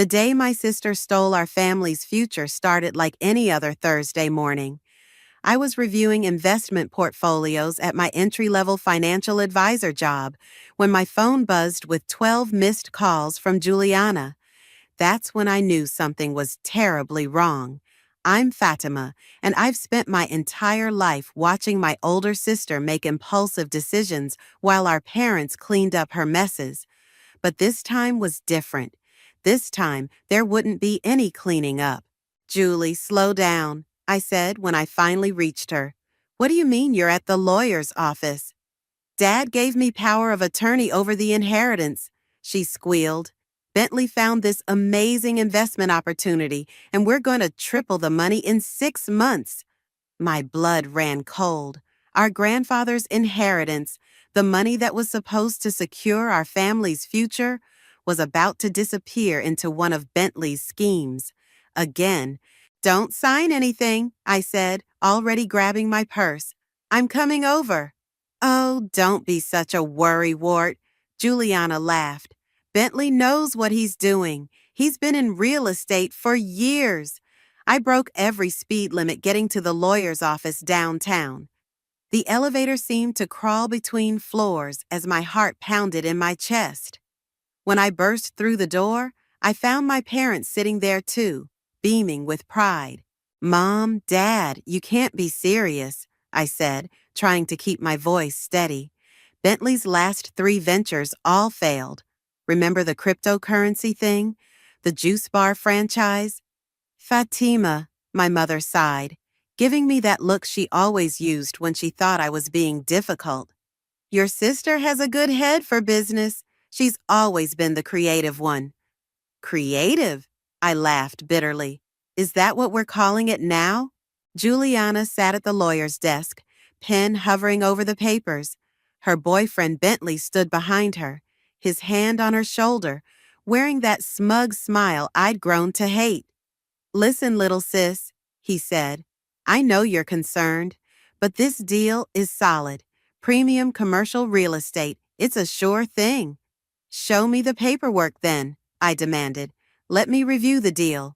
The day my sister stole our family's future started like any other Thursday morning. I was reviewing investment portfolios at my entry-level financial advisor job when my phone buzzed with 12 missed calls from Juliana. That's when I knew something was terribly wrong. I'm Fatima, and I've spent my entire life watching my older sister make impulsive decisions while our parents cleaned up her messes. But this time was different. This time, there wouldn't be any cleaning up. "Julie, slow down," I said when I finally reached her. "What do you mean you're at the lawyer's office?" "Dad gave me power of attorney over the inheritance," she squealed. "Bentley found this amazing investment opportunity, and we're going to triple the money in 6 months." My blood ran cold. Our grandfather's inheritance, the money that was supposed to secure our family's future, was about to disappear into one of Bentley's schemes. Again. "Don't sign anything," I said, already grabbing my purse. "I'm coming over." "Oh, don't be such a worrywart," Juliana laughed. "Bentley knows what he's doing. He's been in real estate for years." I broke every speed limit getting to the lawyer's office downtown. The elevator seemed to crawl between floors as my heart pounded in my chest. When I burst through the door, I found my parents sitting there too, beaming with pride. "Mom, Dad, you can't be serious," I said, trying to keep my voice steady. "Bentley's last 3 ventures all failed. Remember the cryptocurrency thing? The juice bar franchise?" "Fatima," my mother sighed, giving me that look she always used when she thought I was being difficult. "Your sister has a good head for business. She's always been the creative one." "Creative?" I laughed bitterly. "Is that what we're calling it now?" Juliana sat at the lawyer's desk, pen hovering over the papers. Her boyfriend Bentley stood behind her, his hand on her shoulder, wearing that smug smile I'd grown to hate. "Listen, little sis," he said. "I know you're concerned, but this deal is solid. Premium commercial real estate. It's a sure thing." "Show me the paperwork then," I demanded. "Let me review the deal."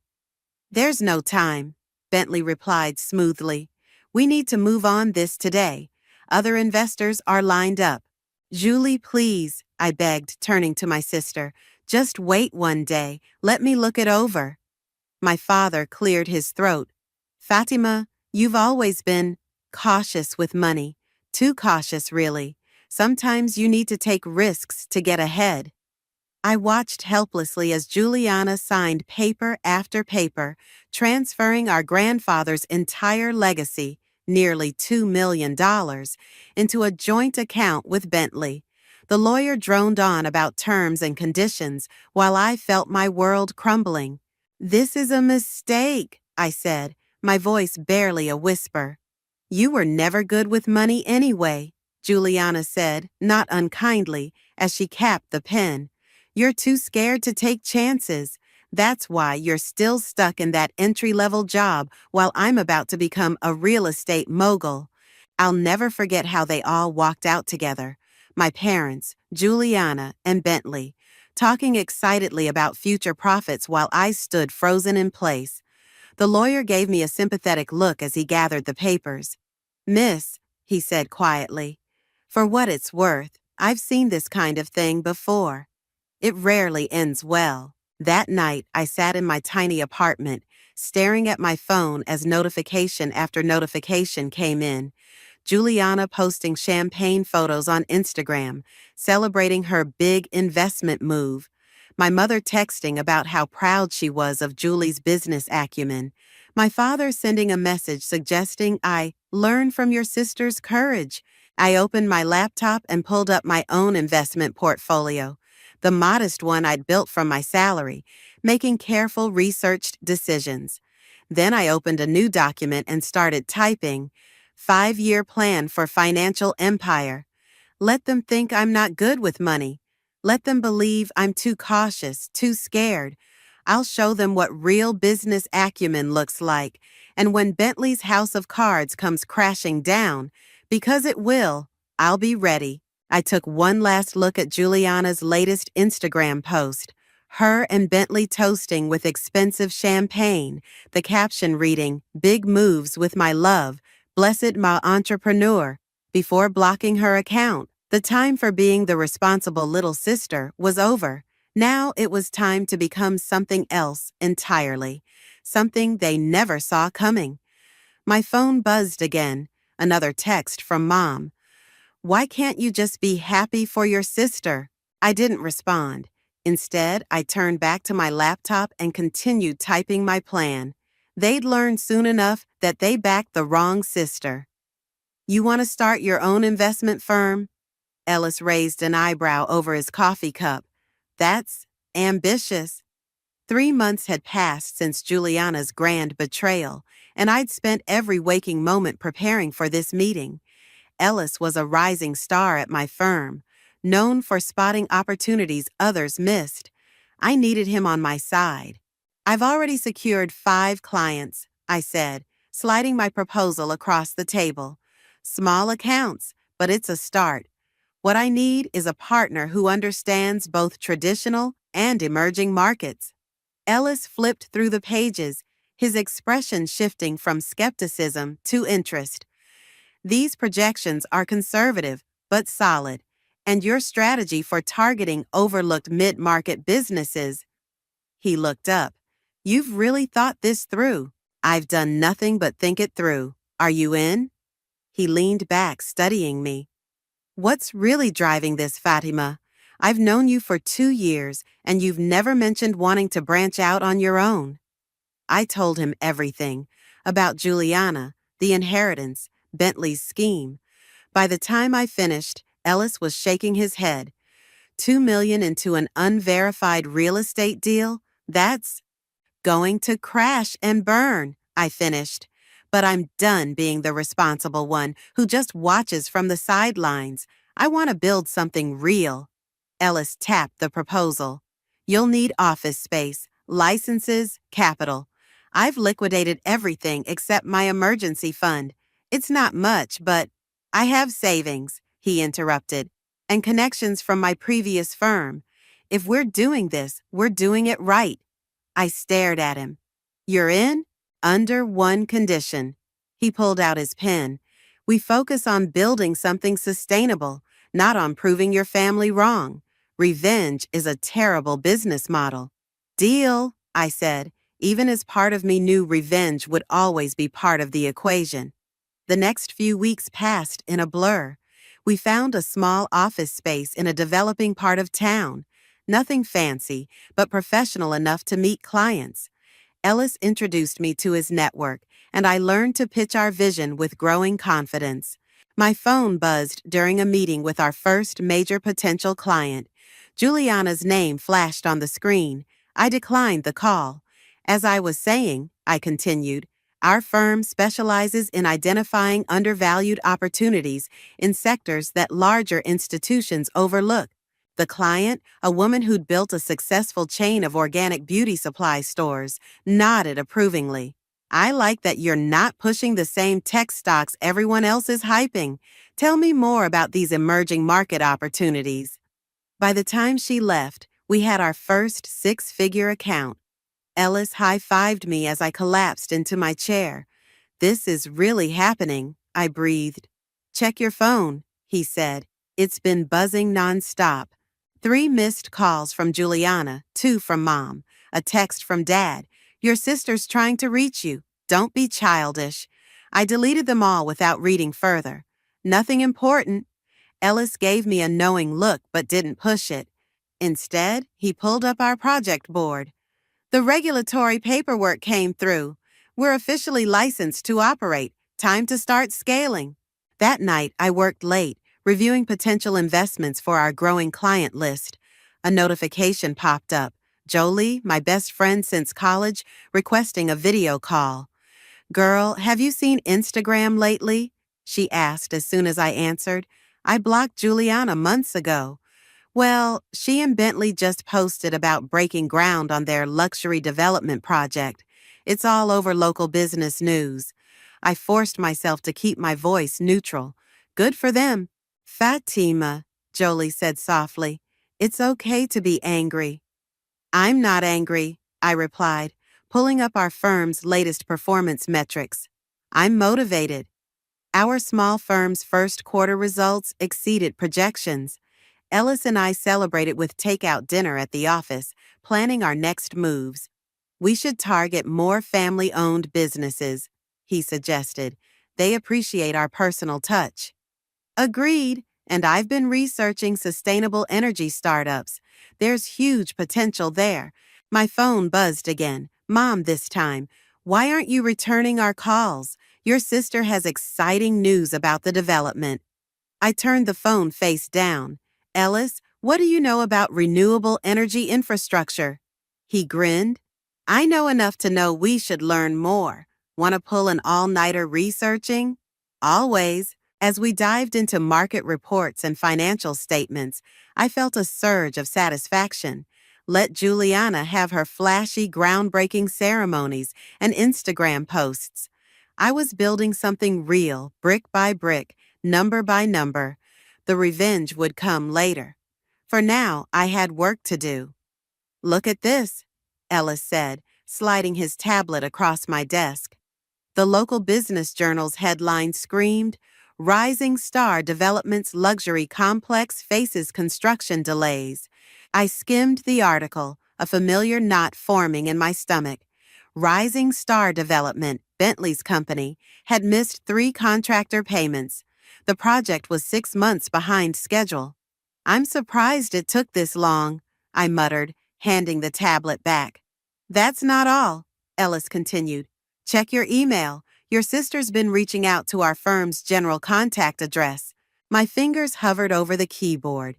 "There's no time," Bentley replied smoothly. "We need to move on this today. Other investors are lined up." "Julie, please," I begged, turning to my sister. "Just wait one day. Let me look it over." My father cleared his throat. "Fatima, you've always been cautious with money. Too cautious, really. Sometimes you need to take risks to get ahead." I watched helplessly as Juliana signed paper after paper, transferring our grandfather's entire legacy, nearly $2 million, into a joint account with Bentley. The lawyer droned on about terms and conditions while I felt my world crumbling. "This is a mistake," I said, my voice barely a whisper. "You were never good with money anyway," Juliana said, not unkindly, as she capped the pen. "You're too scared to take chances. That's why you're still stuck in that entry-level job while I'm about to become a real estate mogul." I'll never forget how they all walked out together. My parents, Juliana, and Bentley, talking excitedly about future profits while I stood frozen in place. The lawyer gave me a sympathetic look as he gathered the papers. "Miss," he said quietly, "for what it's worth, I've seen this kind of thing before. It rarely ends well." That night, I sat in my tiny apartment, staring at my phone as notification after notification came in. Juliana posting champagne photos on Instagram, celebrating her big investment move. My mother texting about how proud she was of Julie's business acumen. My father sending a message suggesting I learn from your sister's courage. I opened my laptop and pulled up my own investment portfolio, the modest one I'd built from my salary, making careful, researched decisions. Then I opened a new document and started typing, "5-year plan for financial empire." Let them think I'm not good with money. Let them believe I'm too cautious, too scared. I'll show them what real business acumen looks like. And when Bentley's house of cards comes crashing down, because it will, I'll be ready. I took one last look at Juliana's latest Instagram post. Her and Bentley toasting with expensive champagne, the caption reading, "Big moves with my love, blessed my entrepreneur," before blocking her account. The time for being the responsible little sister was over. Now it was time to become something else entirely, something they never saw coming. My phone buzzed again, another text from Mom. "Why can't you just be happy for your sister?" I didn't respond. Instead, I turned back to my laptop and continued typing my plan. They'd learn soon enough that they backed the wrong sister. "You want to start your own investment firm?" Ellis raised an eyebrow over his coffee cup. "That's ambitious." 3 months had passed since Juliana's grand betrayal, and I'd spent every waking moment preparing for this meeting. Ellis was a rising star at my firm, known for spotting opportunities others missed. I needed him on my side. "I've already secured 5 clients," I said, sliding my proposal across the table. "Small accounts, but it's a start. What I need is a partner who understands both traditional and emerging markets." Ellis flipped through the pages, his expression shifting from skepticism to interest. "These projections are conservative, but solid, and your strategy for targeting overlooked mid-market businesses." He looked up. "You've really thought this through." "I've done nothing but think it through. Are you in?" He leaned back, studying me. "What's really driving this, Fatima? I've known you for 2 years, and you've never mentioned wanting to branch out on your own." I told him everything about Juliana, the inheritance, Bentley's scheme. By the time I finished, Ellis was shaking his head. $2 million into an unverified real estate deal? That's going to crash and burn, I finished. But I'm done being the responsible one who just watches from the sidelines. I want to build something real. Ellis tapped the proposal. "You'll need office space, licenses, capital. I've liquidated everything except my emergency fund. It's not much, but I have savings," he interrupted, "and connections from my previous firm. If we're doing this, we're doing it right." I stared at him. "You're in? Under one condition." He pulled out his pen. "We focus on building something sustainable, not on proving your family wrong. Revenge is a terrible business model." "Deal," I said, even as part of me knew revenge would always be part of the equation. The next few weeks passed in a blur. We found a small office space in a developing part of town. Nothing fancy, but professional enough to meet clients. Ellis introduced me to his network, and I learned to pitch our vision with growing confidence. My phone buzzed during a meeting with our first major potential client. Juliana's name flashed on the screen. I declined the call. "As I was saying," I continued, "our firm specializes in identifying undervalued opportunities in sectors that larger institutions overlook." The client, a woman who'd built a successful chain of organic beauty supply stores, nodded approvingly. "I like that you're not pushing the same tech stocks everyone else is hyping. Tell me more about these emerging market opportunities." By the time she left, we had our first 6-figure account. Ellis high-fived me as I collapsed into my chair. "This is really happening," I breathed. "Check your phone," he said. "It's been buzzing nonstop. 3 missed calls from Juliana, 2 from Mom, a text from Dad. Your sister's trying to reach you. Don't be childish." I deleted them all without reading further. "Nothing important." Ellis gave me a knowing look but didn't push it. Instead, he pulled up our project board. "The regulatory paperwork came through. We're officially licensed to operate. Time to start scaling." That night, I worked late, reviewing potential investments for our growing client list. A notification popped up. Jolie, my best friend since college, requesting a video call. "Girl, have you seen Instagram lately?" she asked as soon as I answered. "I blocked Juliana months ago." "Well, she and Bentley just posted about breaking ground on their luxury development project. It's all over local business news." I forced myself to keep my voice neutral. "Good for them." "Fatima," Jolie said softly, "it's okay to be angry." I'm not angry, I replied, pulling up our firm's latest performance metrics. I'm motivated. Our small firm's first quarter results exceeded projections. Ellis and I celebrated with takeout dinner at the office, planning our next moves. We should target more family-owned businesses, he suggested. They appreciate our personal touch. Agreed, and I've been researching sustainable energy startups. There's huge potential there. My phone buzzed again. Mom, this time. Why aren't you returning our calls? Your sister has exciting news about the development. I turned the phone face down. Ellis, what do you know about renewable energy infrastructure? He grinned. I know enough to know we should learn more. Want to pull an all-nighter researching? Always. As we dived into market reports and financial statements, I felt a surge of satisfaction. Let Juliana have her flashy, groundbreaking ceremonies and Instagram posts. I was building something real, brick by brick, number by number. The revenge would come later. For now, I had work to do. Look at this, Ellis said, sliding his tablet across my desk. The local business journal's headline screamed, Rising Star Development's Luxury Complex Faces Construction Delays. I skimmed the article, a familiar knot forming in my stomach. Rising Star Development, Bentley's company, had missed 3 contractor payments. The project was 6 months behind schedule. I'm surprised it took this long, I muttered, handing the tablet back. That's not all, Ellis continued. Check your email. Your sister's been reaching out to our firm's general contact address. My fingers hovered over the keyboard.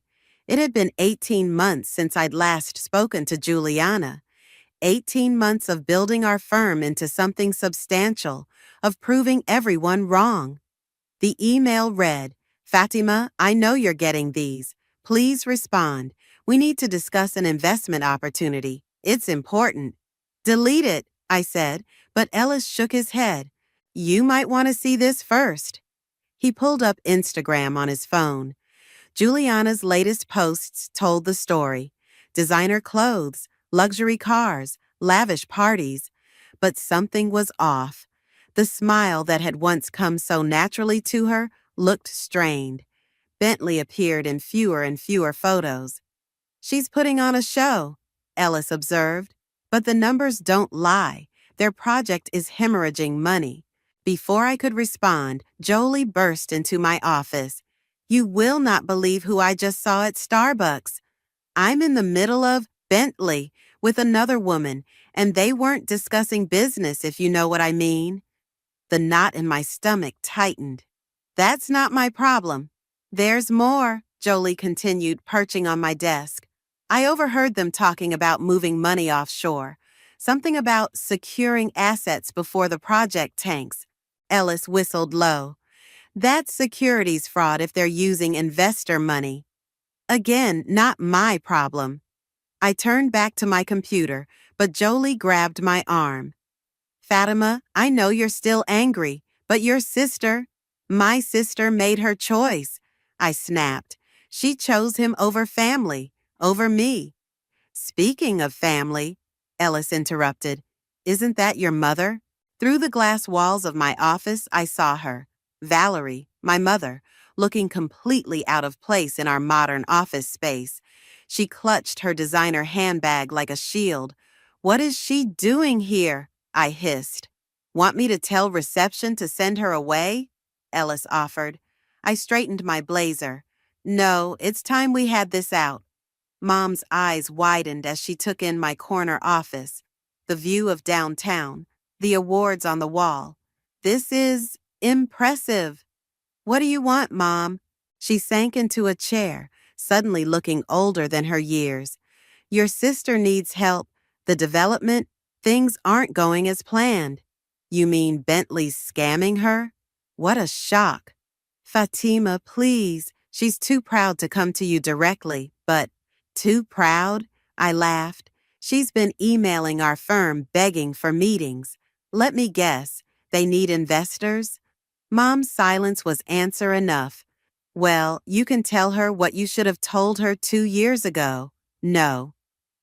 It had been 18 months since I'd last spoken to Juliana. 18 months of building our firm into something substantial, of proving everyone wrong. The email read, Fatima, I know you're getting these. Please respond. We need to discuss an investment opportunity. It's important. Delete it, I said, but Ellis shook his head. You might want to see this first. He pulled up Instagram on his phone. Juliana's latest posts told the story. Designer clothes, luxury cars, lavish parties. But something was off. The smile that had once come so naturally to her looked strained. Bentley appeared in fewer and fewer photos. She's putting on a show, Ellis observed. But the numbers don't lie. Their project is hemorrhaging money. Before I could respond, Jolie burst into my office. You will not believe who I just saw at Starbucks. I'm in the middle of Bentley with another woman, and they weren't discussing business, if you know what I mean. The knot in my stomach tightened. That's not my problem. There's more, Jolie continued, perching on my desk. I overheard them talking about moving money offshore. Something about securing assets before the project tanks. Ellis whistled low. That's securities fraud if they're using investor money. Again, not my problem. I turned back to my computer, but Jolie grabbed my arm. Fatima, I know you're still angry, but your sister, my sister made her choice. I snapped. She chose him over family, over me. Speaking of family, Ellis interrupted, isn't that your mother? Through the glass walls of my office, I saw her, Valerie, my mother, looking completely out of place in our modern office space. She clutched her designer handbag like a shield. What is she doing here? I hissed. Want me to tell reception to send her away? Ellis offered. I straightened my blazer. No, it's time we had this out. Mom's eyes widened as she took in my corner office, the view of downtown, the awards on the wall. This is impressive. What do you want, Mom? She sank into a chair, suddenly looking older than her years. Your sister needs help. The development, things aren't going as planned. You mean Bentley's scamming her? What a shock. Fatima, please. She's too proud to come to you directly, but too proud? I laughed. She's been emailing our firm begging for meetings. Let me guess, they need investors? Mom's silence was answer enough. Well, you can tell her what you should have told her 2 years ago. No.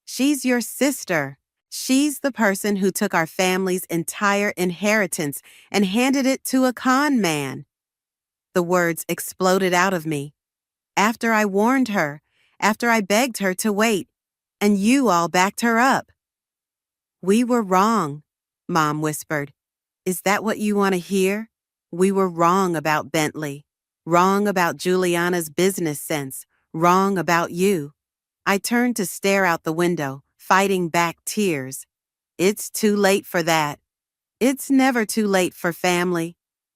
She's your sister. She's the person who took our family's entire inheritance and handed it to a con man. The words exploded out of me. After I warned her, after I begged her to wait, and you all backed her up. We were wrong, Mom whispered. Is that what you want to hear? We were wrong about Bentley, wrong about Juliana's business sense, wrong about you. I turned to stare out the window, fighting back tears. It's too late for that. It's never too late for family.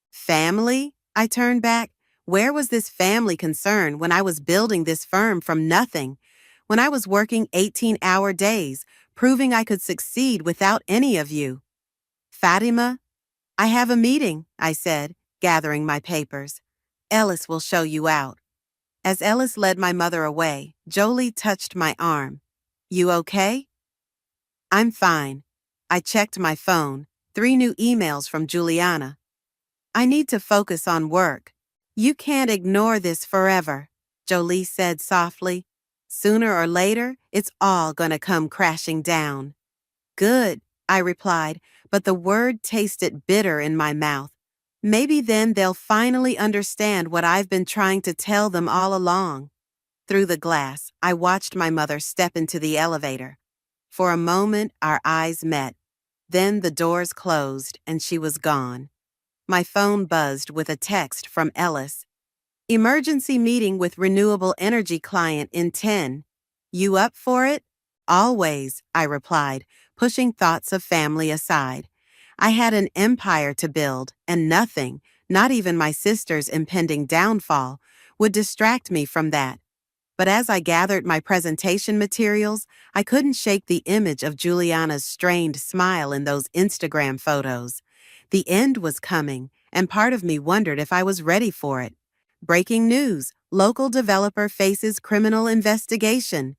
Family? I turned back. Where was this family concern when I was building this firm from nothing? When I was working 18-hour days, proving I could succeed without any of you? Fatima, I have a meeting, I said, gathering my papers. Ellis will show you out. As Ellis led my mother away, Jolie touched my arm. You okay? I'm fine. I checked my phone. 3 new emails from Juliana. I need to focus on work. You can't ignore this forever, Jolie said softly. Sooner or later, it's all gonna come crashing down. Good, I replied, but the word tasted bitter in my mouth. Maybe then they'll finally understand what I've been trying to tell them all along. Through the glass, I watched my mother step into the elevator. For a moment, our eyes met. Then the doors closed and she was gone. My phone buzzed with a text from Ellis. Emergency meeting with renewable energy client in 10. You up for it? Always, I replied, pushing thoughts of family aside. I had an empire to build, and nothing, not even my sister's impending downfall, would distract me from that. But as I gathered my presentation materials, I couldn't shake the image of Juliana's strained smile in those Instagram photos. The end was coming, and part of me wondered if I was ready for it. Breaking news: local developer faces criminal investigation.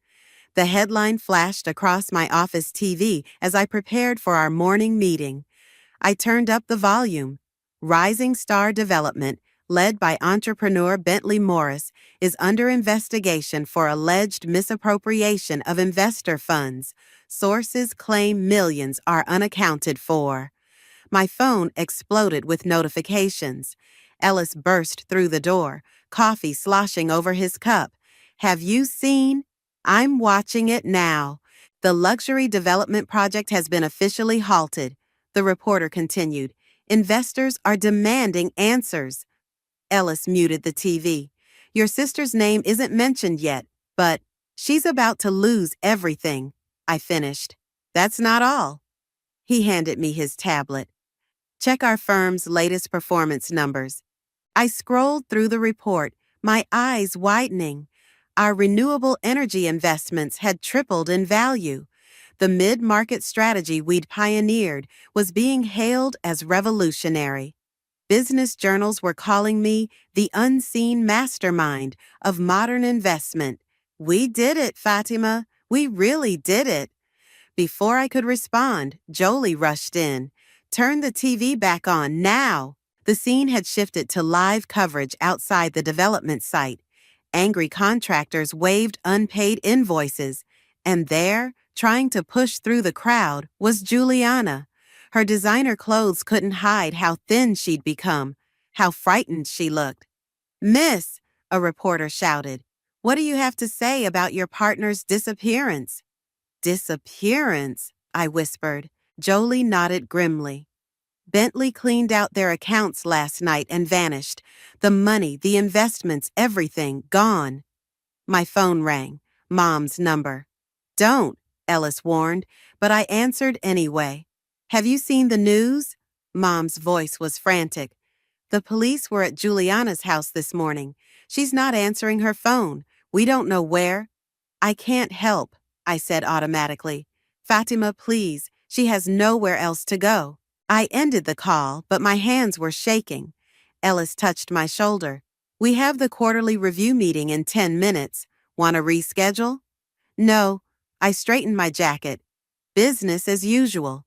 The headline flashed across my office TV as I prepared for our morning meeting. I turned up the volume. Rising Star Development, led by entrepreneur Bentley Morris, is under investigation for alleged misappropriation of investor funds. Sources claim millions are unaccounted for. My phone exploded with notifications. Ellis burst through the door, coffee sloshing over his cup. Have you seen? I'm watching it now. The luxury development project has been officially halted. The reporter continued. Investors are demanding answers. Ellis muted the TV. Your sister's name isn't mentioned yet, but she's about to lose everything, I finished. That's not all. He handed me his tablet. Check our firm's latest performance numbers. I scrolled through the report, my eyes widening. Our renewable energy investments had tripled in value. The mid-market strategy we'd pioneered was being hailed as revolutionary. Business journals were calling me the unseen mastermind of modern investment. We did it, Fatima. We really did it. Before I could respond, Jolie rushed in. Turn the TV back on now. The scene had shifted to live coverage outside the development site. Angry contractors waved unpaid invoices. And there, trying to push through the crowd, was Juliana. Her designer clothes couldn't hide how thin she'd become, how frightened she looked. Miss, a reporter shouted, what do you have to say about your partner's disappearance? Disappearance, I whispered. Jolie nodded grimly. Bentley cleaned out their accounts last night and vanished. The money, the investments, everything, gone. My phone rang. Mom's number. Don't, Ellis warned, but I answered anyway. Have you seen the news? Mom's voice was frantic. The police were at Juliana's house this morning. She's not answering her phone. We don't know where. I can't help, I said automatically. Fatima, please. She has nowhere else to go. I ended the call, but my hands were shaking. Ellis touched my shoulder. We have the quarterly review meeting in 10 minutes. Want to reschedule? No. I straightened my jacket. Business as usual.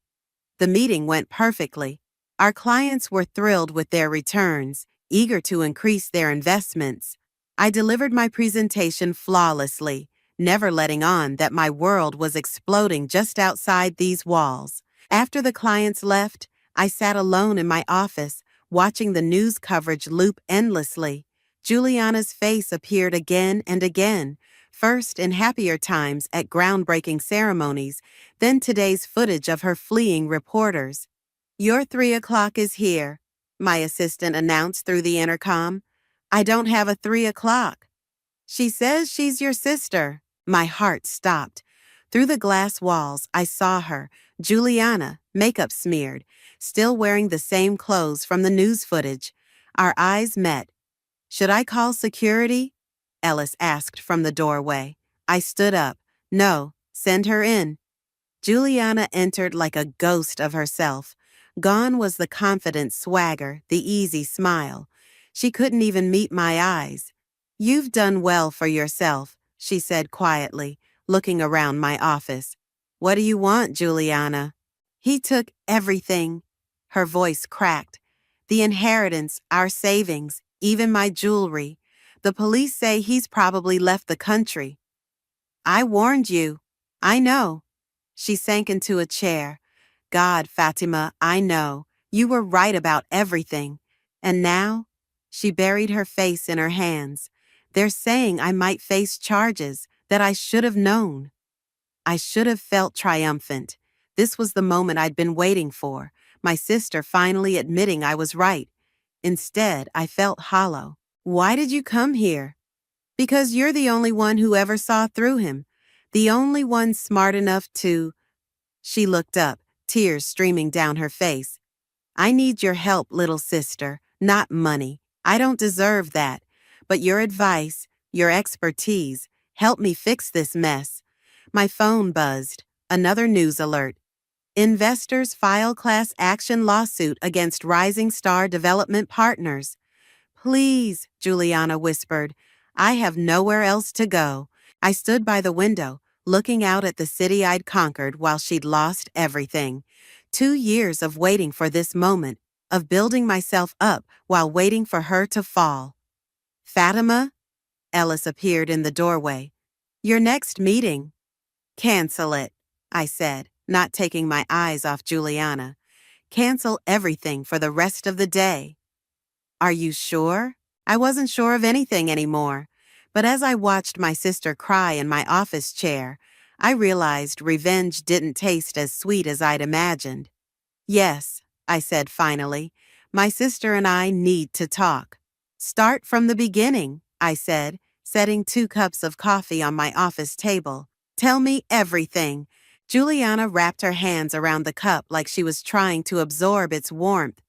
The meeting went perfectly. Our clients were thrilled with their returns, eager to increase their investments. I delivered my presentation flawlessly. never letting on that my world was exploding just outside these walls. After the clients left, I sat alone in my office, watching the news coverage loop endlessly. Juliana's face appeared again and again, first in happier times at groundbreaking ceremonies, then today's footage of her fleeing reporters. "Your 3 o'clock is here," my assistant announced through the intercom. "I don't have a 3 o'clock." "She says she's your sister." My heart stopped. Through the glass walls, I saw her, Juliana, makeup smeared, still wearing the same clothes from the news footage. Our eyes met. "Should I call security?" Ellis asked from the doorway. I stood up. "No, send her in." Juliana entered like a ghost of herself. Gone was the confident swagger, the easy smile. She couldn't even meet my eyes. "You've done well for yourself," she said quietly, looking around my office. "What do you want, Juliana?" "He took everything." Her voice cracked. "The inheritance, our savings, even my jewelry. The police say he's probably left the country." "I warned you." "I know." She sank into a chair. "God, Fatima, I know. You were right about everything. And now?" She buried her face in her hands. "They're saying I might face charges, that I should have known." I should have felt triumphant. This was the moment I'd been waiting for, my sister finally admitting I was right. Instead, I felt hollow. "Why did you come here?" "Because you're the only one who ever saw through him. The only one smart enough to—" She looked up, tears streaming down her face. "I need your help, little sister, not money. I don't deserve that. But your advice, your expertise, help me fix this mess." My phone buzzed. Another news alert. "Investors file class action lawsuit against Rising Star Development Partners." "Please," Juliana whispered. "I have nowhere else to go." I stood by the window, looking out at the city I'd conquered while she'd lost everything. 2 years of waiting for this moment, of building myself up while waiting for her to fall. "Fatima?" Ellis appeared in the doorway. "Your next meeting." "Cancel it," I said, not taking my eyes off Juliana. "Cancel everything for the rest of the day." "Are you sure?" I wasn't sure of anything anymore. But as I watched my sister cry in my office chair, I realized revenge didn't taste as sweet as I'd imagined. "Yes," I said finally. "My sister and I need to talk." "Start from the beginning," I said, setting 2 cups of coffee on my office table. "Tell me everything." Juliana wrapped her hands around the cup like she was trying to absorb its warmth.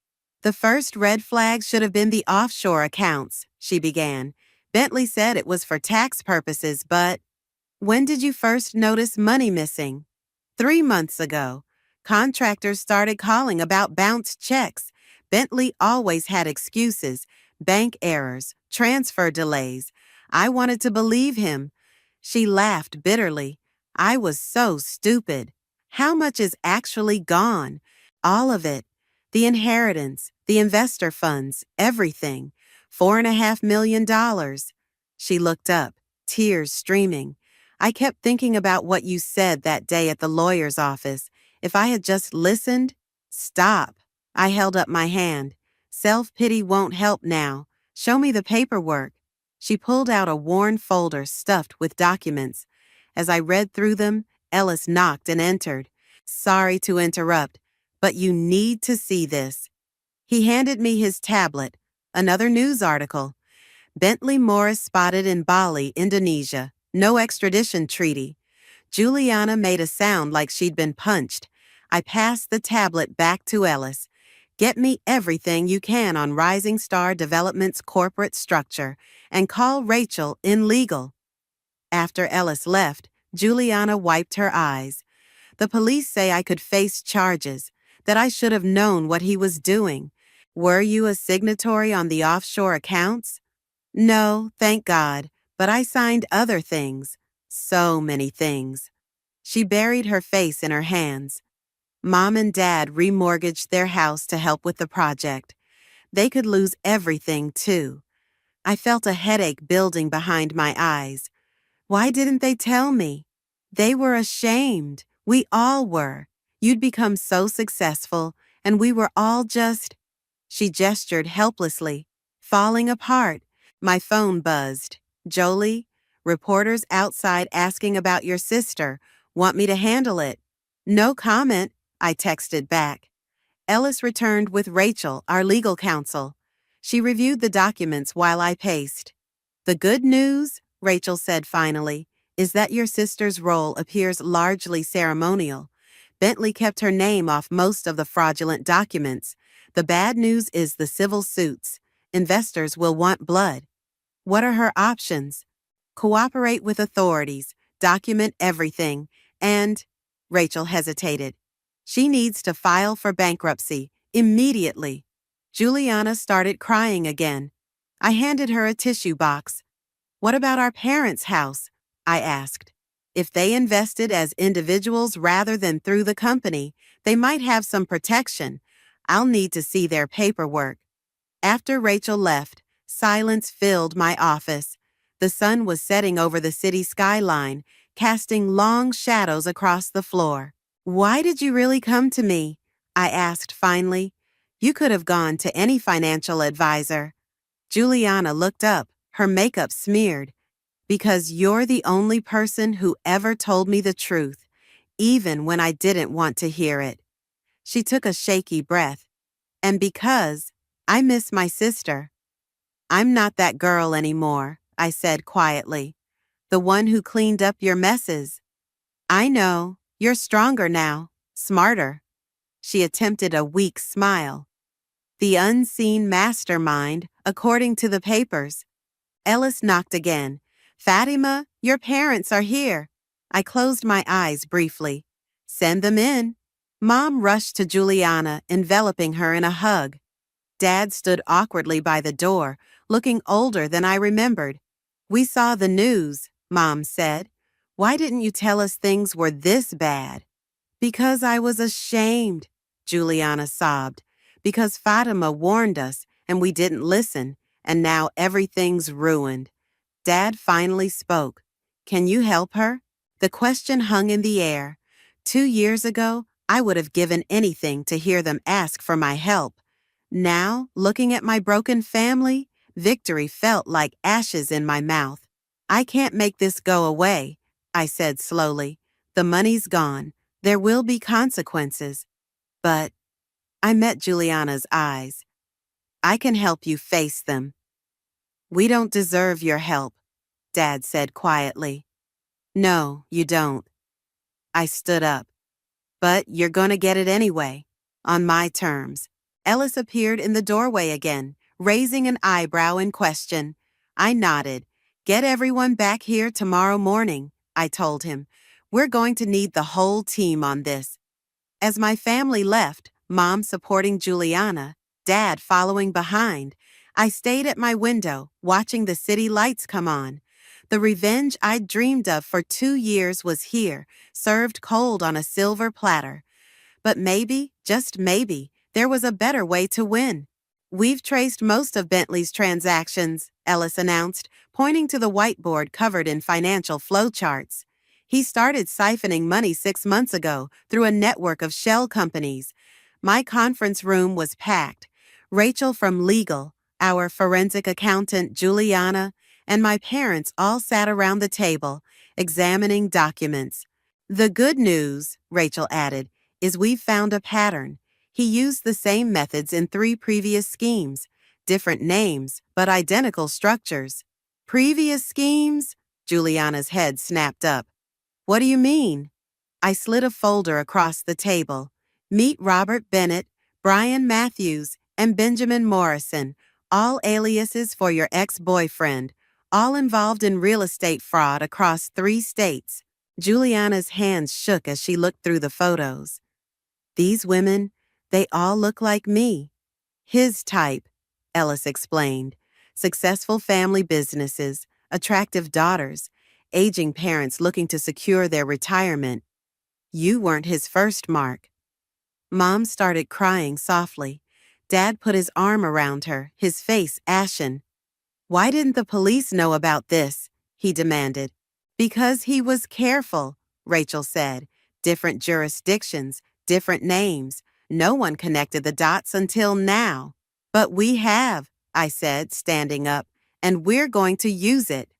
"The first red flag should have been the offshore accounts," she began. "Bentley said it was for tax purposes, but—" "When did you first notice money missing?" 3 months ago. Contractors started calling about bounced checks. Bentley always had excuses, bank errors, transfer delays. I wanted to believe him. She laughed bitterly. I was so stupid. How much is actually gone? All of it. The inheritance, the investor funds, everything. $4.5 million. She looked up, tears streaming. "I kept thinking about what you said that day at the lawyer's office. If I had just listened—" "Stop." I held up my hand. "Self-pity won't help now. Show me the paperwork." She pulled out a worn folder stuffed with documents. As I read through them, Ellis knocked and entered. "Sorry to interrupt, but you need to see this." He handed me his tablet. Another news article. "Bentley Morris spotted in Bali, Indonesia. No extradition treaty." Juliana made a sound like she'd been punched. I passed the tablet back to Ellis. "Get me everything you can on Rising Star Development's corporate structure, and call Rachel in legal." After Ellis left, Juliana wiped her eyes. "The police say I could face charges, that I should have known what he was doing. Were you a signatory on the offshore accounts?" "No, thank God, but I signed other things. So many things." She buried her face in her hands. "Mom and Dad remortgaged their house to help with the project. They could lose everything, too." I felt a headache building behind my eyes. Why didn't they tell me? They were ashamed. We all were. You'd become so successful, and we were all just— She gestured helplessly, falling apart. My phone buzzed. Jolie, reporters outside asking about your sister. Want me to handle it? No comment, I texted back. Ellis returned with Rachel, our legal counsel. She reviewed the documents while I paced. The good news, Rachel said finally, is that your sister's role appears largely ceremonial. Bentley kept her name off most of the fraudulent documents. The bad news is the civil suits. Investors will want blood. What are her options? Cooperate with authorities, document everything, and— Rachel hesitated. She needs to file for bankruptcy, immediately. Juliana started crying again. I handed her a tissue box. What about our parents' house? I asked. If they invested as individuals rather than through the company, they might have some protection. I'll need to see their paperwork. After Rachel left, silence filled my office. The sun was setting over the city skyline, casting long shadows across the floor. Why did you really come to me? I asked finally. You could have gone to any financial advisor. Juliana looked up, her makeup smeared. Because you're the only person who ever told me the truth, even when I didn't want to hear it. She took a shaky breath. And because I miss my sister. I'm not that girl anymore, I said quietly. The one who cleaned up your messes. I know, you're stronger now, smarter. She attempted a weak smile. The unseen mastermind, according to the papers. Ellis knocked again. Fatima, your parents are here. I closed my eyes briefly. Send them in. Mom rushed to Juliana, enveloping her in a hug. Dad stood awkwardly by the door, looking older than I remembered. We saw the news, Mom said. Why didn't you tell us things were this bad? Because I was ashamed, Juliana sobbed. Because Fatima warned us, and we didn't listen, and now everything's ruined. Dad finally spoke. Can you help her? The question hung in the air. 2 years ago, I would have given anything to hear them ask for my help. Now, looking at my broken family, victory felt like ashes in my mouth. I can't make this go away, I said slowly. The money's gone. There will be consequences. But I met Juliana's eyes. I can help you face them. We don't deserve your help, Dad said quietly. No, you don't. I stood up. But you're gonna get it anyway, on my terms. Ellis appeared in the doorway again, raising an eyebrow in question. I nodded. Get everyone back here tomorrow morning, I told him. We're going to need the whole team on this. As my family left, Mom supporting Juliana, Dad following behind, I stayed at my window, watching the city lights come on. The revenge I'd dreamed of for 2 years was here, served cold on a silver platter. But maybe, just maybe, there was a better way to win. We've traced most of Bentley's transactions, Ellis announced, pointing to the whiteboard covered in financial flowcharts. He started siphoning money 6 months ago through a network of shell companies. My conference room was packed. Rachel from legal, our forensic accountant Juliana, and my parents all sat around the table, examining documents. The good news, Rachel added, is we've found a pattern. He used the same methods in 3 previous schemes, different names, but identical structures. Previous schemes? Juliana's head snapped up. What do you mean? I slid a folder across the table. Meet Robert Bennett, Brian Matthews, and Benjamin Morrison, all aliases for your ex-boyfriend, all involved in real estate fraud across 3 states. Juliana's hands shook as she looked through the photos. These women, they all look like me. His type, Ellis explained. Successful family businesses, attractive daughters, aging parents looking to secure their retirement. You weren't his first mark. Mom started crying softly. Dad put his arm around her, his face ashen. Why didn't the police know about this? He demanded. Because he was careful, Rachel said. Different jurisdictions, different names. No one connected the dots until now. But we have, I said, standing up, and we're going to use it.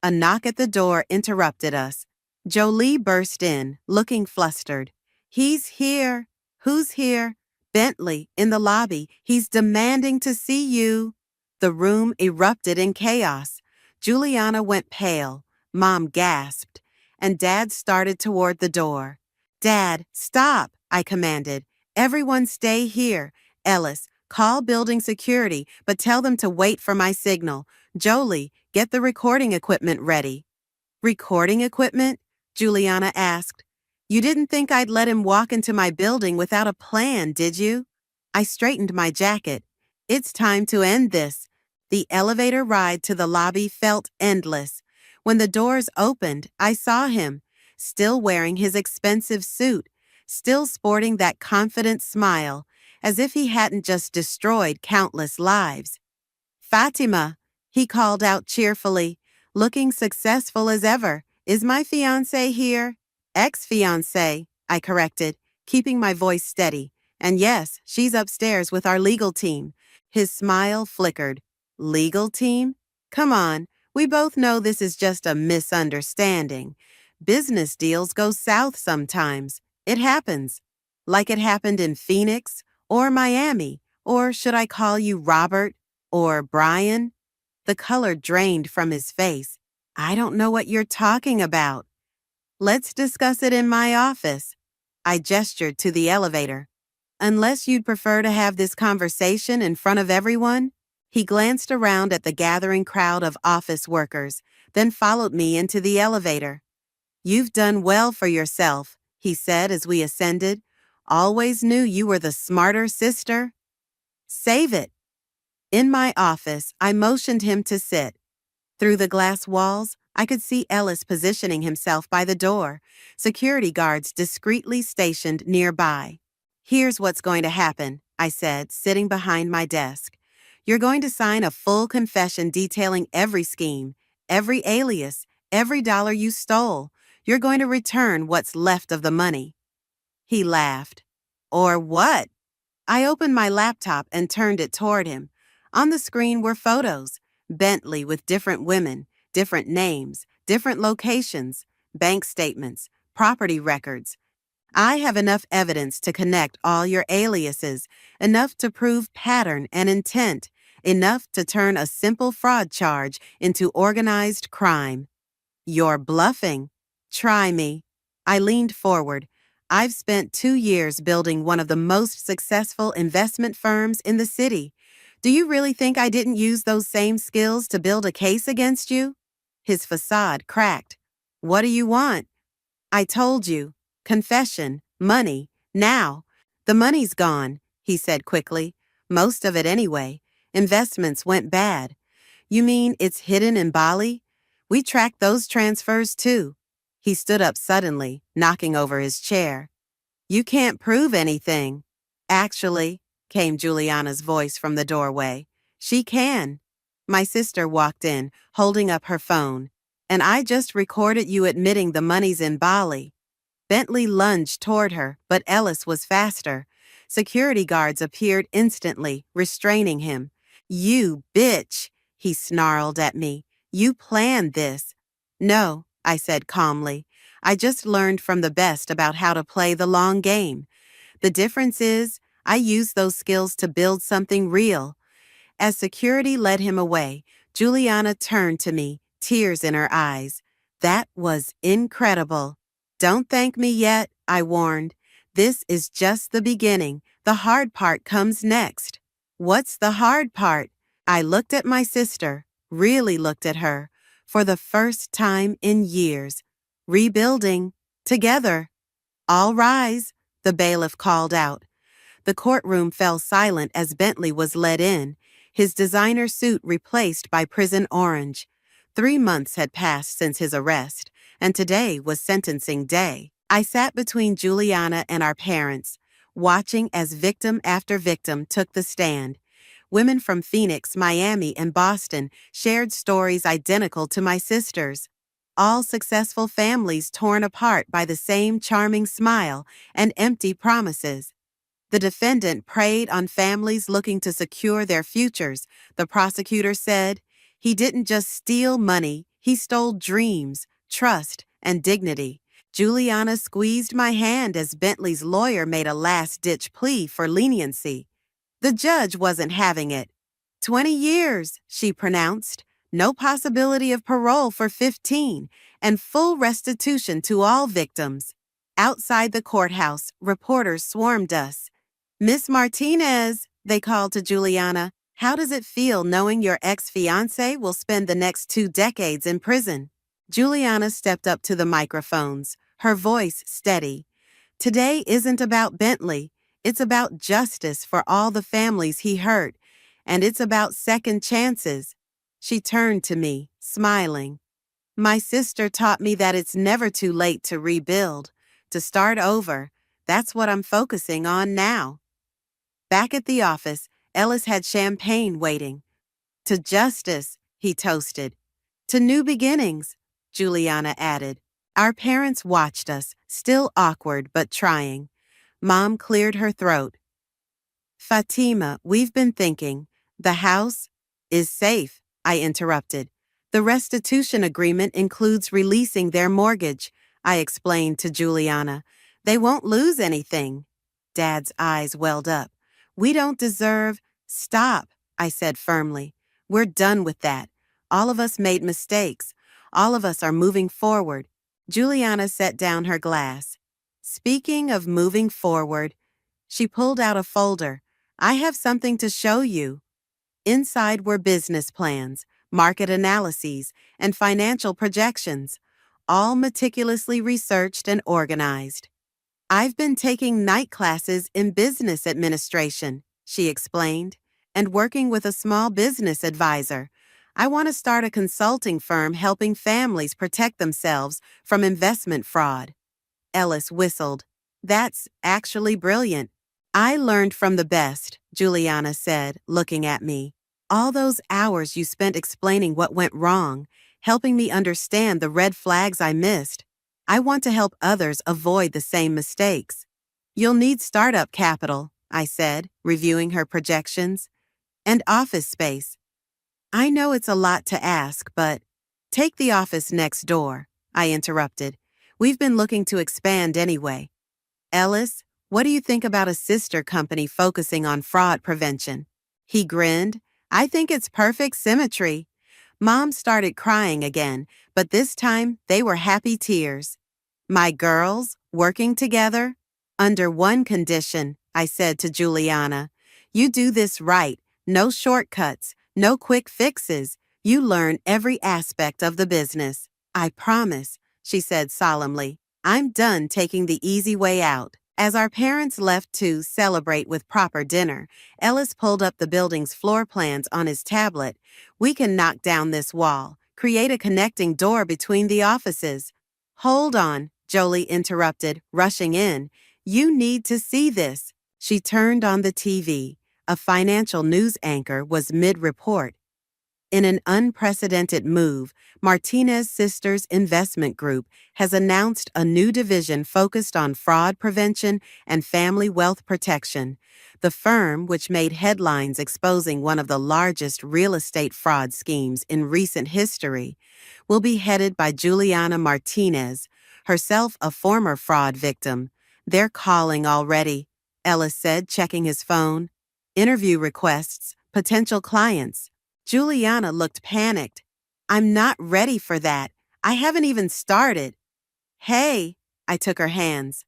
A knock at the door interrupted us. Jolie burst in, looking flustered. He's here. Who's here? Bentley, in the lobby. He's demanding to see you. The room erupted in chaos. Juliana went pale. Mom gasped, and Dad started toward the door. Dad, stop, I commanded. Everyone stay here. Ellis, call building security, but tell them to wait for my signal. Jolie, get the recording equipment ready. Recording equipment? Juliana asked. You didn't think I'd let him walk into my building without a plan, did you? I straightened my jacket. It's time to end this. The elevator ride to the lobby felt endless. When the doors opened, I saw him, still wearing his expensive suit, still sporting that confident smile, as if he hadn't just destroyed countless lives. Fatima, he called out cheerfully, looking successful as ever. Is my fiancé here? Ex-fiancé, I corrected, keeping my voice steady. And yes, she's upstairs with our legal team. His smile flickered. Legal team? Come on, we both know this is just a misunderstanding. Business deals go south sometimes. It happens. Like it happened in Phoenix or Miami, or should I call you Robert or Brian? The color drained from his face. I don't know what you're talking about. Let's discuss it in my office. I gestured to the elevator. Unless you'd prefer to have this conversation in front of everyone? He glanced around at the gathering crowd of office workers, then followed me into the elevator. You've done well for yourself, he said as we ascended. Always knew you were the smarter sister. Save it. In my office, I motioned him to sit. Through the glass walls, I could see Ellis positioning himself by the door, security guards discreetly stationed nearby. Here's what's going to happen, I said, sitting behind my desk. You're going to sign a full confession detailing every scheme, every alias, every dollar you stole. You're going to return what's left of the money. He laughed. Or what? I opened my laptop and turned it toward him. On the screen were photos. Bentley with different women, different names, different locations, bank statements, property records. I have enough evidence to connect all your aliases, enough to prove pattern and intent, enough to turn a simple fraud charge into organized crime. You're bluffing. Try me. I leaned forward. I've spent 2 years building one of the most successful investment firms in the city. Do you really think I didn't use those same skills to build a case against you? His facade cracked. What do you want? I told you. Confession, money, now. The money's gone, he said quickly. Most of it anyway. Investments went bad. You mean it's hidden in Bali? We tracked those transfers too. He stood up suddenly, knocking over his chair. You can't prove anything. Actually, came Juliana's voice from the doorway. She can. My sister walked in, holding up her phone. And I just recorded you admitting the money's in Bali. Bentley lunged toward her, but Ellis was faster. Security guards appeared instantly, restraining him. You bitch, he snarled at me. You planned this. No, I said calmly. I just learned from the best about how to play the long game. The difference is, I used those skills to build something real. As security led him away, Juliana turned to me, tears in her eyes. That was incredible. Don't thank me yet, I warned. This is just the beginning. The hard part comes next. What's the hard part? I looked at my sister, really looked at her, for the first time in years. Rebuilding. Together. All rise, the bailiff called out. The courtroom fell silent as Bentley was led in, his designer suit replaced by prison orange. 3 months had passed since his arrest, and today was sentencing day. I sat between Juliana and our parents, watching as victim after victim took the stand. Women from Phoenix, Miami, and Boston shared stories identical to my sister's. All successful families torn apart by the same charming smile and empty promises. The defendant preyed on families looking to secure their futures. The prosecutor said, he didn't just steal money, he stole dreams, trust, and dignity. Juliana squeezed my hand as Bentley's lawyer made a last-ditch plea for leniency. The judge wasn't having it. 20 years, she pronounced. No possibility of parole for 15, and full restitution to all victims. Outside the courthouse, reporters swarmed us. Miss Martinez, they called to Juliana, how does it feel knowing your ex-fiancé will spend the next 2 decades in prison? Juliana stepped up to the microphones, her voice steady. Today isn't about Bentley. It's about justice for all the families he hurt, and it's about second chances. She turned to me, smiling. My sister taught me that it's never too late to rebuild, to start over. That's what I'm focusing on now. Back at the office, Ellis had champagne waiting. To justice, he toasted. To new beginnings, Juliana added. Our parents watched us, still awkward but trying. Mom cleared her throat. Fatima, we've been thinking. The house is safe, I interrupted. The restitution agreement includes releasing their mortgage, I explained to Juliana. They won't lose anything. Dad's eyes welled up. We don't deserve— Stop, I said firmly. We're done with that. All of us made mistakes. All of us are moving forward. Juliana set down her glass. Speaking of moving forward, she pulled out a folder. I have something to show you. Inside were business plans, market analyses, and financial projections, all meticulously researched and organized. I've been taking night classes in business administration, she explained, and working with a small business advisor. I want to start a consulting firm helping families protect themselves from investment fraud. Ellis whistled. That's actually brilliant. I learned from the best, Juliana said, looking at me. All those hours you spent explaining what went wrong, helping me understand the red flags I missed. I want to help others avoid the same mistakes. You'll need startup capital, I said, reviewing her projections, and office space. I know it's a lot to ask, but take the office next door, I interrupted. We've been looking to expand anyway. Ellis, what do you think about a sister company focusing on fraud prevention? He grinned. I think it's perfect symmetry. Mom started crying again, but this time they were happy tears. My girls, working together? Under one condition, I said to Juliana. You do this right. No shortcuts, no quick fixes. You learn every aspect of the business. I promise, she said solemnly. I'm done taking the easy way out. As our parents left to celebrate with proper dinner, Ellis pulled up the building's floor plans on his tablet. We can knock down this wall, create a connecting door between the offices. Hold on, Jolie interrupted, rushing in. You need to see this. She turned on the TV. A financial news anchor was mid-report. In an unprecedented move, Martinez Sisters Investment Group has announced a new division focused on fraud prevention and family wealth protection. The firm, which made headlines exposing one of the largest real estate fraud schemes in recent history, will be headed by Juliana Martinez, herself a former fraud victim. They're calling already, Ellis said, checking his phone. Interview requests, potential clients. Juliana looked panicked. I'm not ready for that. I haven't even started. Hey, I took her hands.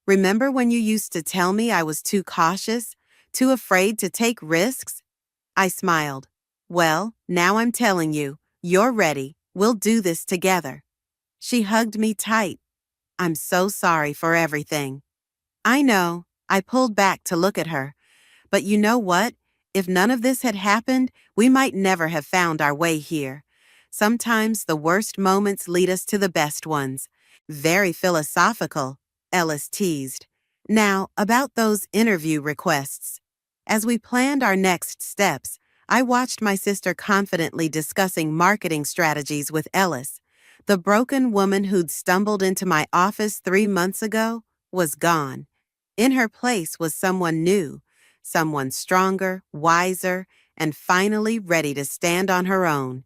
Remember when you used to tell me I was too cautious, too afraid to take risks? I smiled. Well, now I'm telling you, you're ready. We'll do this together. She hugged me tight. I'm so sorry for everything. I know. I pulled back to look at her. But you know what? If none of this had happened, we might never have found our way here. Sometimes the worst moments lead us to the best ones. Very philosophical, Ellis teased. Now, about those interview requests. As we planned our next steps, I watched my sister confidently discussing marketing strategies with Ellis. The broken woman who'd stumbled into my office 3 months ago was gone. In her place was someone new, someone stronger, wiser, and finally ready to stand on her own.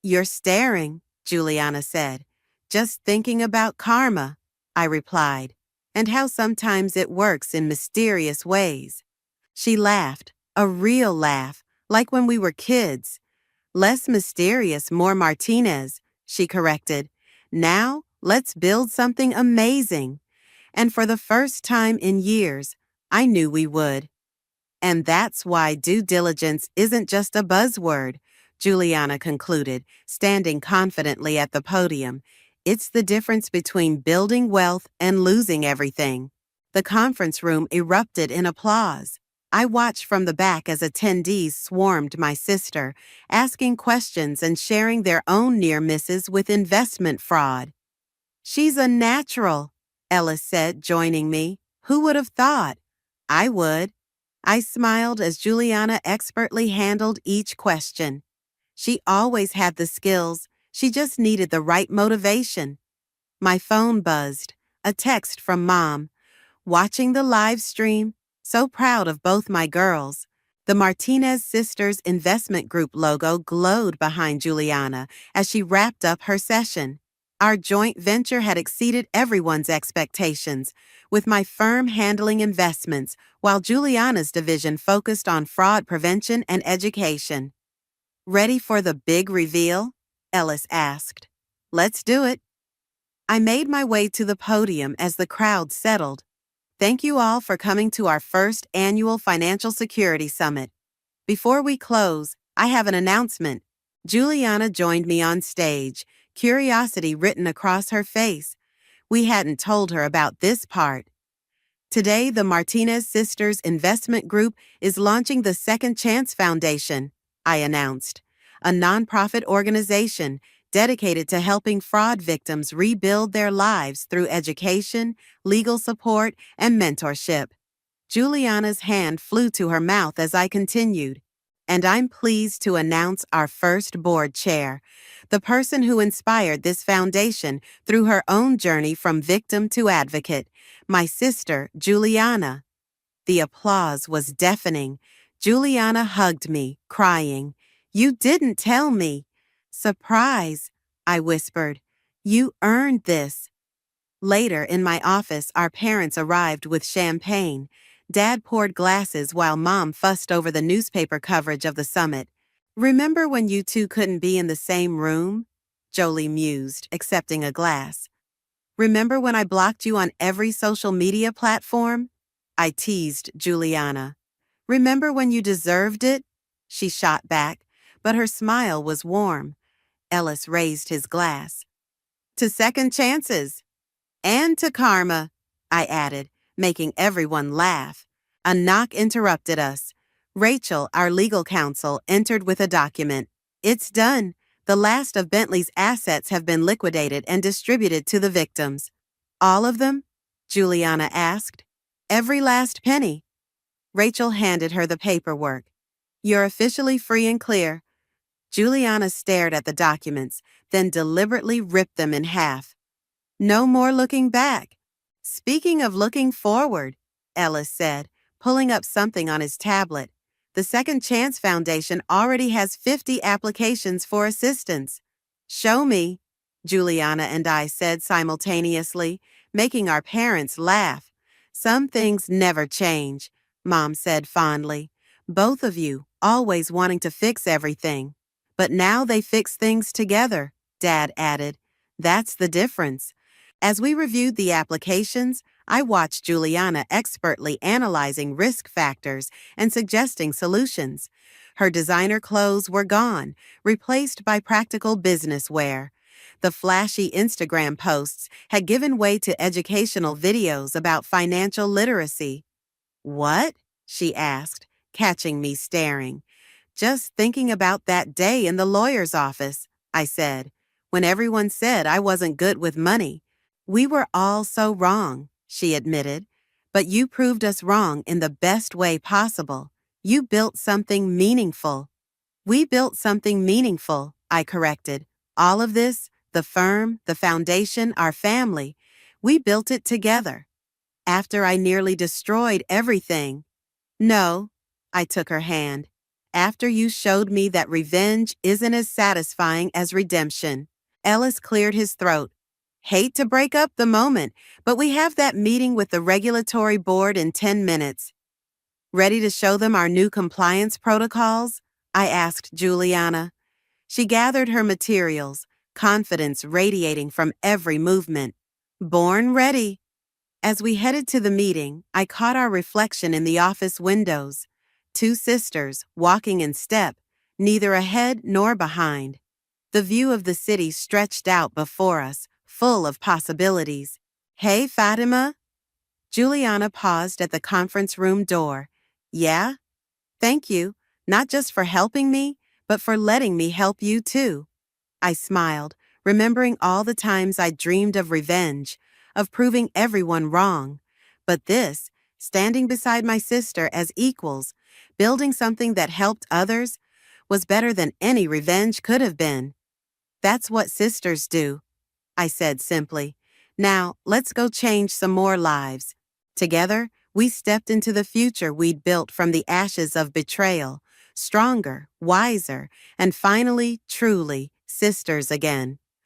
"You're staring," Juliana said. "Just thinking about karma," I replied, "and how sometimes it works in mysterious ways." She laughed, a real laugh, like when we were kids. "Less mysterious, more Martinez," she corrected. "Now, let's build something amazing." And for the first time in years, I knew we would. And that's why due diligence isn't just a buzzword, Juliana concluded, standing confidently at the podium. It's the difference between building wealth and losing everything. The conference room erupted in applause. I watched from the back as attendees swarmed my sister, asking questions and sharing their own near misses with investment fraud. "She's a natural," Ellis said, joining me. "Who would have thought?" "I would." I smiled as Juliana expertly handled each question. She always had the skills, she just needed the right motivation. My phone buzzed, a text from Mom. "Watching the live stream, so proud of both my girls." The Martinez Sisters Investment Group logo glowed behind Juliana as she wrapped up her session. Our joint venture had exceeded everyone's expectations, with my firm handling investments while Juliana's division focused on fraud prevention and education. "Ready for the big reveal?" Ellis asked. "Let's do it." I made my way to the podium as the crowd settled. "Thank you all for coming to our first annual Financial Security Summit. Before we close, I have an announcement." Juliana joined me on stage, curiosity written across her face. We hadn't told her about this part. "Today, the Martinez Sisters Investment Group is launching the Second Chance Foundation," I announced, "a nonprofit organization dedicated to helping fraud victims rebuild their lives through education, legal support, and mentorship." Juliana's hand flew to her mouth as I continued. "And I'm pleased to announce our first board chair, the person who inspired this foundation through her own journey from victim to advocate, my sister, Juliana." The applause was deafening. Juliana hugged me, crying. "You didn't tell me." "Surprise," I whispered. "You earned this." Later, in my office, our parents arrived with champagne. Dad poured glasses while Mom fussed over the newspaper coverage of the summit. "Remember when you two couldn't be in the same room?" Jolie mused, accepting a glass. "Remember when I blocked you on every social media platform?" I teased Juliana. "Remember when you deserved it?" She shot back, but her smile was warm. Ellis raised his glass. "To second chances." "And to karma," I added, making everyone laugh. A knock interrupted us. Rachel, our legal counsel, entered with a document. "It's done. The last of Bentley's assets have been liquidated and distributed to the victims." "All of them?" Juliana asked. "Every last penny." Rachel handed her the paperwork. "You're officially free and clear." Juliana stared at the documents, then deliberately ripped them in half. "No more looking back." "Speaking of looking forward," Ellis said, pulling up something on his tablet. "The Second Chance Foundation already has 50 applications for assistance." "Show me," Juliana and I said simultaneously, making our parents laugh. "Some things never change," Mom said fondly. "Both of you, always wanting to fix everything. But now they fix things together," Dad added. "That's the difference." As we reviewed the applications, I watched Juliana expertly analyzing risk factors and suggesting solutions. Her designer clothes were gone, replaced by practical business wear. The flashy Instagram posts had given way to educational videos about financial literacy. "What?" she asked, catching me staring. "Just thinking about that day in the lawyer's office," I said, "when everyone said I wasn't good with money." "We were all so wrong," she admitted. "But you proved us wrong in the best way possible. You built something meaningful." "We built something meaningful," I corrected. "All of this, the firm, the foundation, our family. We built it together. After I nearly destroyed everything. No, I took her hand. After you showed me that revenge isn't as satisfying as redemption. Ellis cleared his throat. Hate to break up the moment, but we have that meeting with the regulatory board in 10 minutes. Ready to show them our new compliance protocols? I asked Juliana. She gathered her materials, confidence radiating from every movement. Born ready. As we headed to the meeting, I caught our reflection in the office windows. Two sisters, walking in step, neither ahead nor behind. The view of the city stretched out before us, full of possibilities. Hey, Fatima? Juliana paused at the conference room door. Yeah? Thank you, not just for helping me, but for letting me help you too. I smiled, remembering all the times I dreamed of revenge, of proving everyone wrong. But this, standing beside my sister as equals, building something that helped others, was better than any revenge could have been. That's what sisters do, I said simply. Now, let's go change some more lives. Together, we stepped into the future we'd built from the ashes of betrayal, stronger, wiser, and finally, truly, sisters again.